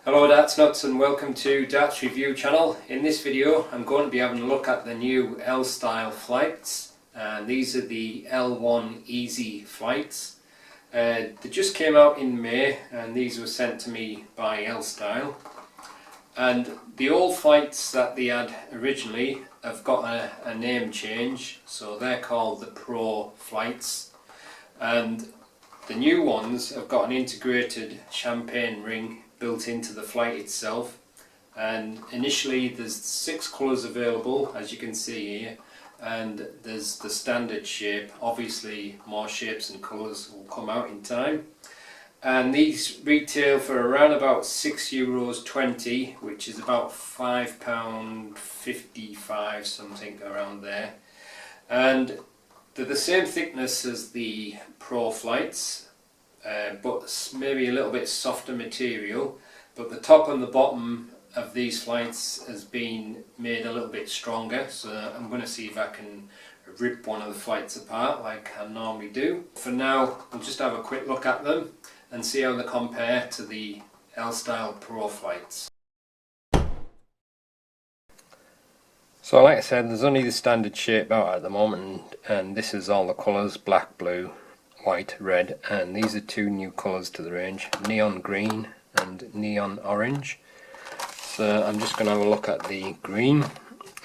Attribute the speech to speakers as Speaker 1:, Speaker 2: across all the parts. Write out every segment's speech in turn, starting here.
Speaker 1: Hello Darts Nutz and welcome to Darts Review channel. In this video I'm going to be having a look at the new L Style flights, and these are the L1 EZ flights. They just came out in May and these were sent to me by L Style. And the old flights that they had originally have got a name change, so they're called the Pro flights. And the new ones have got an integrated champagne ring built into the flight itself, and initially there's 6 colours available, as you can see here, and there's the standard shape. Obviously more shapes and colours will come out in time, and these retail for around about €6.20, which is about £5.55, something around there, and they're the same thickness as the Pro flights, but maybe a little bit softer material, but the top and the bottom of these flights has been made a little bit stronger, so I'm going to see if I can rip one of the flights apart like I normally do. For now we'll just have a quick look at them and see how they compare to the L Style Pro flights. So like I said, there's only the standard shape out at the moment, and this is all the colours: black, blue, white, red, and these are 2 new colours to the range, neon green and neon orange. So I'm just going to have a look at the green,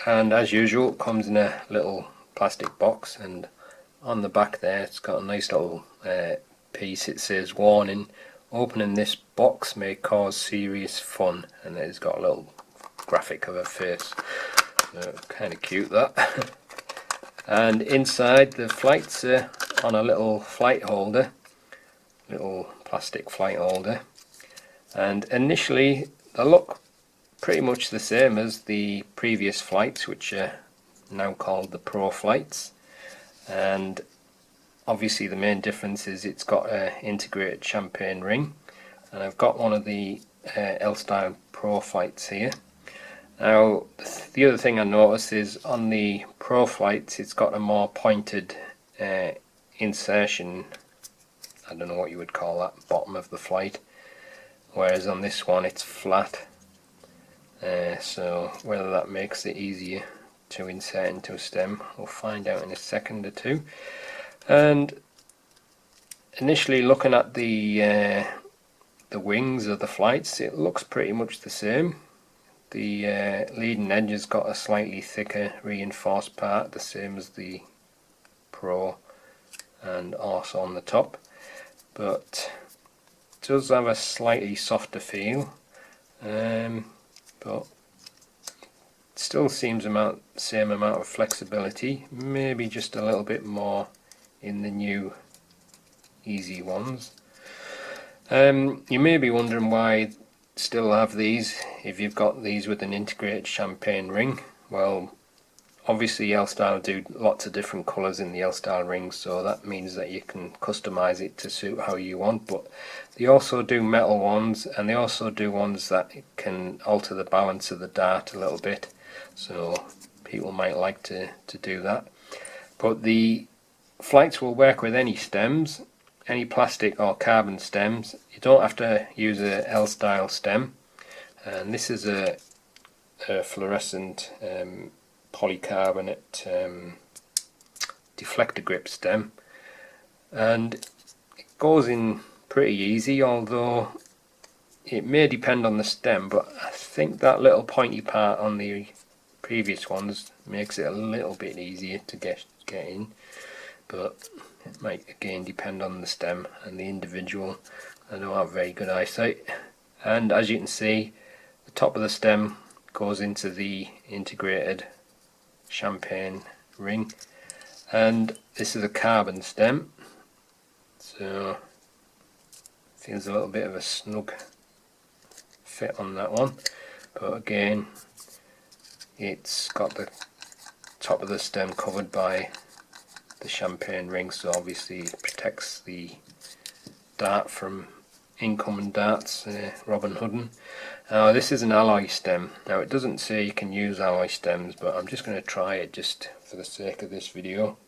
Speaker 1: and as usual it comes in a little plastic box, and on the back there it's got a nice little piece. It says, "Warning, opening this box may cause serious fun," and it's got a little graphic of a face, so kind of cute that. And inside the flights are on a little flight holder, little plastic flight holder, and initially they look pretty much the same as the previous flights, which are now called the Pro flights. And obviously the main difference is it's got an integrated champagne ring, and I've got one of the L Style Pro flights here. Now the other thing I noticed is on the Pro flights it's got a more pointed insertion, I don't know what you would call that, bottom of the flight, whereas on this one it's flat, so whether that makes it easier to insert into a stem we'll find out in a second or two. And initially looking at the wings of the flights, it looks pretty much the same. The leading edge has got a slightly thicker reinforced part, the same as the Pro, and also on the top, but it does have a slightly softer feel, but it still seems same amount of flexibility, maybe just a little bit more in the new EZ ones. You may be wondering why still have these if you've got these with an integrated champagne ring. Well, obviously L Style do lots of different colours in the L Style rings, so that means that you can customise it to suit how you want, but they also do metal ones, and they also do ones that can alter the balance of the dart a little bit, so people might like to do that. But the flights will work with any stems, any plastic or carbon stems. You don't have to use a L Style stem, and this is a fluorescent polycarbonate deflector grip stem, and it goes in pretty easy, although it may depend on the stem, but I think that little pointy part on the previous ones makes it a little bit easier to get in, but it might again depend on the stem and the individual. I don't have very good eyesight, and as you can see the top of the stem goes into the integrated champagne ring, and this is a carbon stem, so feels a little bit of a snug fit on that one, but again it's got the top of the stem covered by the champagne ring, so obviously it protects the dart from incoming darts, Robin Hooding. Now this is an alloy stem. Now it doesn't say you can use alloy stems, but I'm just going to try it just for the sake of this video.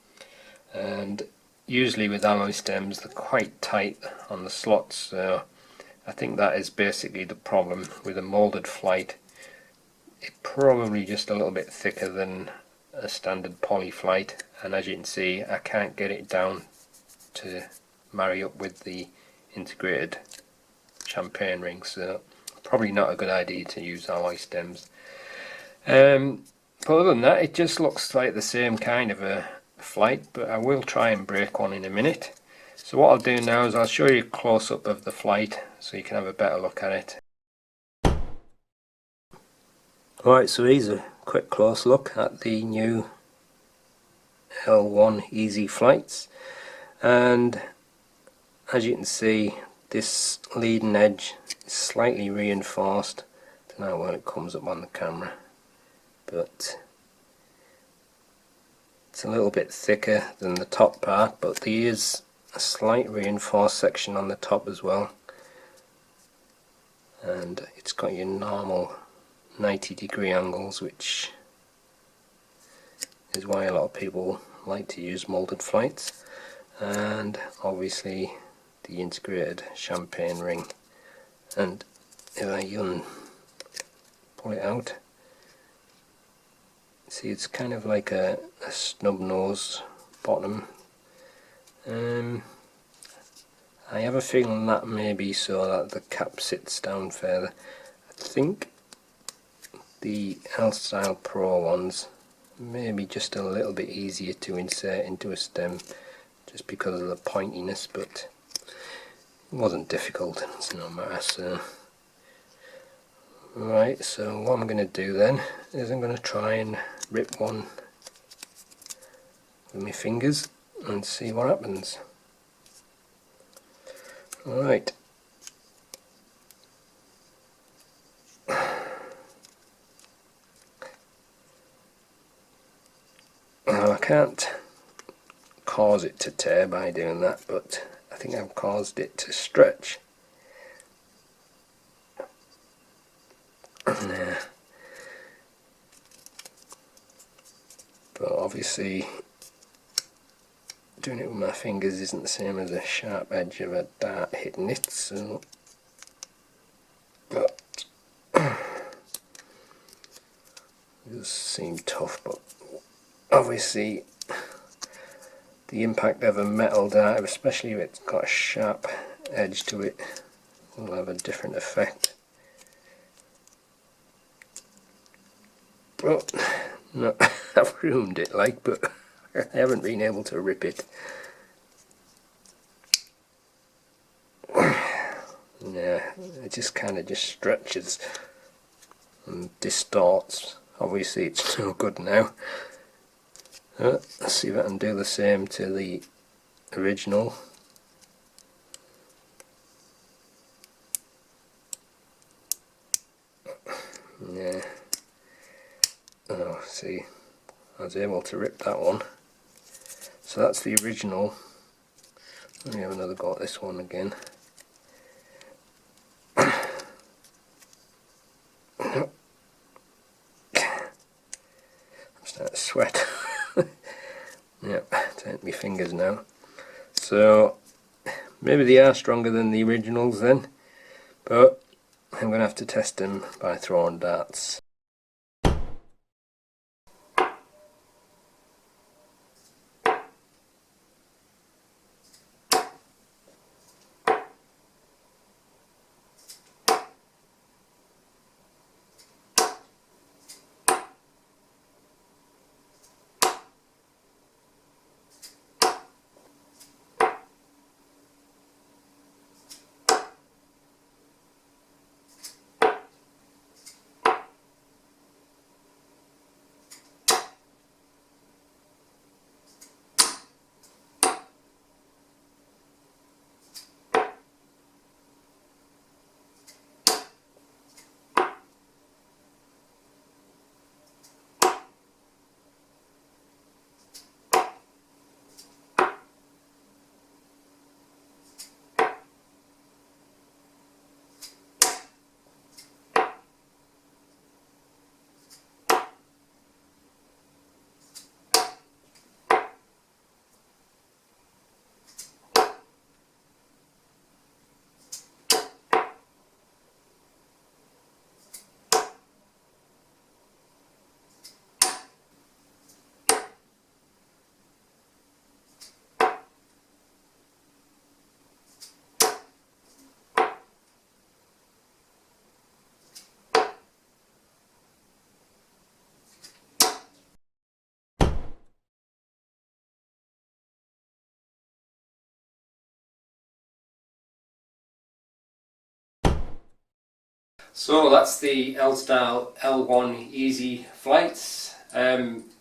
Speaker 1: And usually with alloy stems they're quite tight on the slots, so I think that is basically the problem with a moulded flight. It's probably just a little bit thicker than a standard poly flight, and as you can see I can't get it down to marry up with the integrated champagne ring, so probably not a good idea to use alloy stems. But other than that, it just looks like the same kind of a flight, but I will try and break one in a minute. So what I'll do now is I'll show you a close-up of the flight so you can have a better look at it. Alright, so here's a quick close look at the new L1 EZ flights, and as you can see this leading edge is slightly reinforced. I don't know when it comes up on the camera, but it's a little bit thicker than the top part, but there is a slight reinforced section on the top as well, and it's got your normal 90-degree angles, which is why a lot of people like to use moulded flights, and obviously the integrated champagne ring. And if I pull it out, see it's kind of like a snub nose bottom. I have a feeling that may be so that the cap sits down further. I think the L Style Pro ones may be just a little bit easier to insert into a stem just because of the pointiness, but it wasn't difficult, it's no matter. So right, so what I'm going to do then is I'm going to try and rip one with my fingers and see what happens. Alright. Now I can't cause it to tear by doing that, but I think I've caused it to stretch. Nah. But obviously doing it with my fingers isn't the same as a sharp edge of a dart hitting it, so but it does seem tough, but obviously the impact of a metal dart, especially if it's got a sharp edge to it, will have a different effect. But no, I've ruined it like, but I haven't been able to rip it. Yeah, it just kind of just stretches and distorts. Obviously it's no good now. Let's see if I can do the same to the original. Yeah. Oh, see, I was able to rip that one. So that's the original. Let me have another go at this one again. I'm starting to sweat. Yep, turn my fingers now. So maybe they are stronger than the originals then, but I'm going to have to test them by throwing darts. So that's the L Style L1 EZ flights.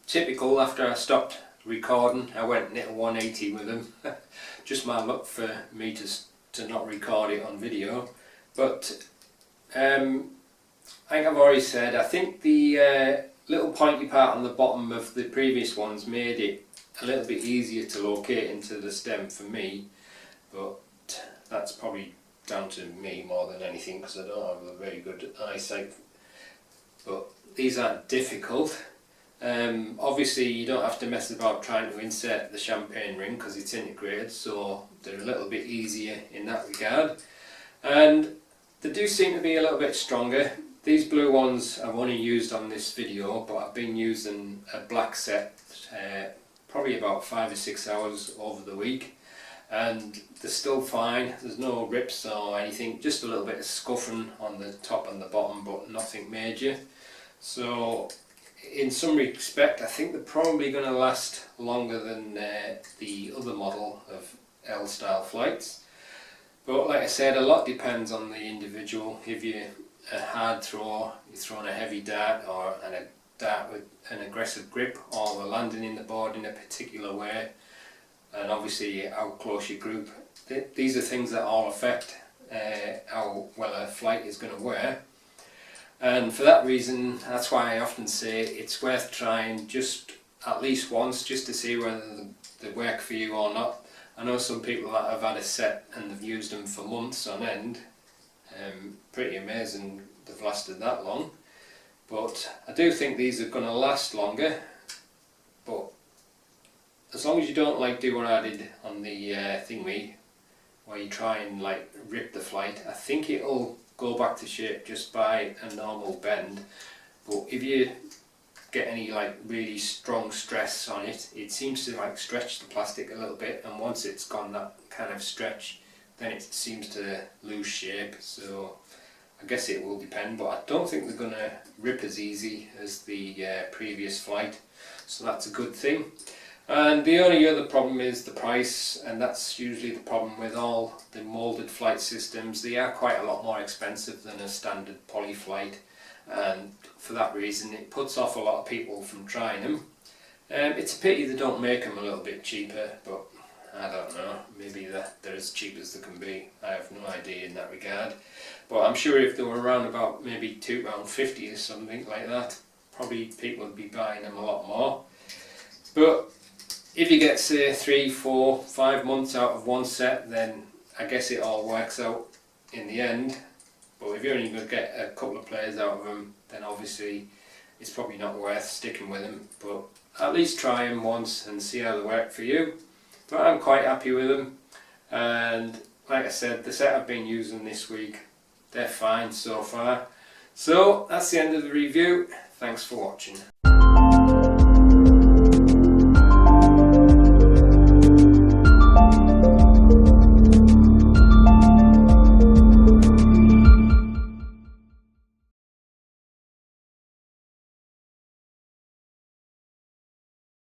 Speaker 1: Typical, after I stopped recording I went little 180 with them. Just my luck for me to not record it on video. But I think I've already said, I think the little pointy part on the bottom of the previous ones made it a little bit easier to locate into the stem for me, but that's probably down to me more than anything because I don't have a very good eyesight. But these aren't difficult. Obviously you don't have to mess about trying to insert the champagne ring because it's integrated, so they're a little bit easier in that regard. And they do seem to be a little bit stronger. These blue ones I've only used on this video, but I've been using a black set probably about 5 or 6 hours over the week, and they're still fine. There's no rips or anything, just a little bit of scuffing on the top and the bottom, but nothing major. So in some respect I think they're probably going to last longer than the other model of L style flights. But like I said, a lot depends on the individual. If you're a hard thrower, you're throwing a heavy dart, or a dart with an aggressive grip, or we're landing in the board in a particular way, and obviously how close you group. These are things that all affect how well a flight is going to wear. And for that reason, that's why I often say it's worth trying just at least once, just to see whether they work for you or not. I know some people that have had a set and they've used them for months on end. Pretty amazing they've lasted that long. But I do think these are going to last longer. But as long as you don't do what I did on the thingy, where you try and rip the flight, I think it'll go back to shape just by a normal bend. But if you get any really strong stress on it, it seems to stretch the plastic a little bit, and once it's gone that kind of stretch, then it seems to lose shape. So I guess it will depend, but I don't think they're going to rip as easy as the previous flight, so that's a good thing. And the only other problem is the price, and that's usually the problem with all the moulded flight systems. They are quite a lot more expensive than a standard poly flight, and for that reason it puts off a lot of people from trying them. It's a pity they don't make them a little bit cheaper, but I don't know, maybe they're as cheap as they can be. I have no idea in that regard, but I'm sure if they were around about maybe £2.50 or something like that, probably people would be buying them a lot more. But if you get say 3, 4, 5 months out of one set, then I guess it all works out in the end. But if you're only going to get a couple of players out of them, then obviously it's probably not worth sticking with them. But at least try them once and see how they work for you. But I'm quite happy with them, and like I said, the set I've been using this week, they're fine so far. So that's the end of the review. Thanks for watching.